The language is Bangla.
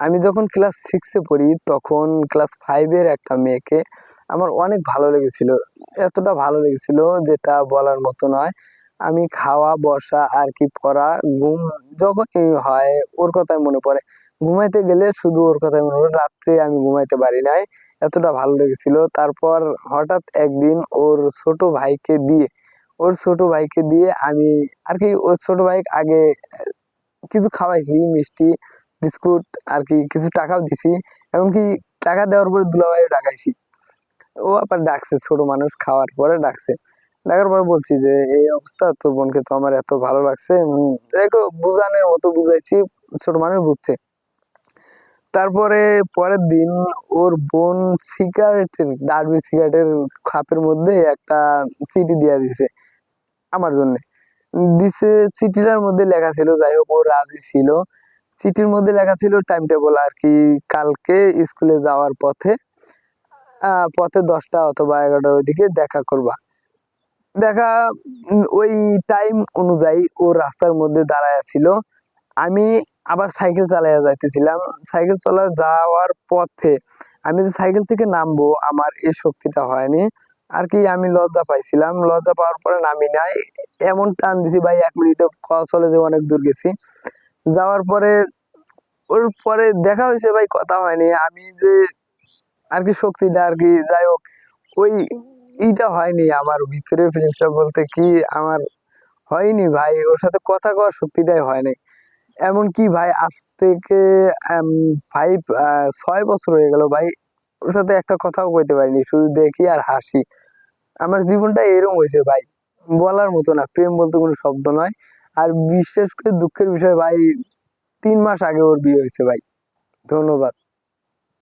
আমি যখন ক্লাস 6-এ পড়ি তখন ক্লাস 5-এর একটা মেয়েকে আমার অনেক ভালো লেগেছিল। এতটা ভালো লেগেছিল যেটা বলার মতো নয়। আমি খাওয়া, বসা আর কি পড়া, ঘুম যখনই হয় ওর কথাই মনে পড়ে। ঘুমাইতে গেলে শুধু ওর কথাই মনে পড়ে। রাত্রে আমি ঘুমাইতে পারি নাই। এতটা ভালো লেগেছিল। তারপর হঠাৎ একদিন ওর ছোট ভাইকে দিয়ে আমি আর কি ওর ছোট ভাই আগে কিছু খাওয়াইছি, মিষ্টি, বিস্কুট আর কি কিছু টাকাও দিছি। এমনকি টাকা দেওয়ার পরে দুলাভাইও ডাকাইছি। ও আবার ডাকছে, ছোট মানুষ খাওয়ার পরে ডাকছে। ডাকার পরে বলছি যে এই অবস্থা, তোর বোনকে তো আমার এত ভালো লাগছে। দেখো বুঝানোর মতো বুঝাইছি, ছোট মানুষ বুঝছে। তারপরে পরের দিন ওর বোন ডার্বি সিগারেটের খাপের মধ্যে একটা চিঠি দিয়া দিছে আমার জন্য। দিছে, চিঠিটার মধ্যে লেখা ছিল, যাই হোক ও রাজি ছিল। চিঠির মধ্যে লেখা ছিল টাইম টেবল আর কি, কালকে স্কুলে যাওয়ার পথে 10টা অথবা 11টার ওইদিকে দেখা করবা। দেখা ওই টাইম অনুযায়ী ও রাস্তার মধ্যে দাঁড়ায় ছিল। আমি আবার সাইকেল চালাইয়া যাইতেছিলাম। সাইকেল চালা যাওয়ার পথে আমি যে সাইকেল থেকে নামবো আমার এই শক্তিটা হয়নি আর কি। আমি লজ্জা পাইছিলাম, লজ্জা পাওয়ার পরে নামি নাই। এমন টান দিছি ভাই, 1 মিনিটে চলে যে অনেক দূর গেছি। যাওয়ার পরে ওর পরে দেখা হয়েছে ভাই, কথা হয়নি। আমি যে আর কি শক্তিটা আর কি, যাই হোক ওই ইটা হয়নি আমার ভিতরে, ফিলিংসটা বলতে কি আমার হয়নি ভাই, ওর সাথে কথা কওয়ার শক্তিটাই হয়নি। এমনকি ভাই আজ থেকে 6 বছর হয়ে গেল ভাই, ওর সাথে একটা কথাও কইতে পারিনি, শুধু দেখি আর হাসি। আমার জীবনটা এরকম হয়েছে ভাই, বলার মতো না। প্রেম বলতে কোনো শব্দ নয়। আর বিশেষ করে দুঃখের বিষয় ভাই, 3 মাস আগে ওর বিয়ে হয়েছে ভাই। ধন্যবাদ।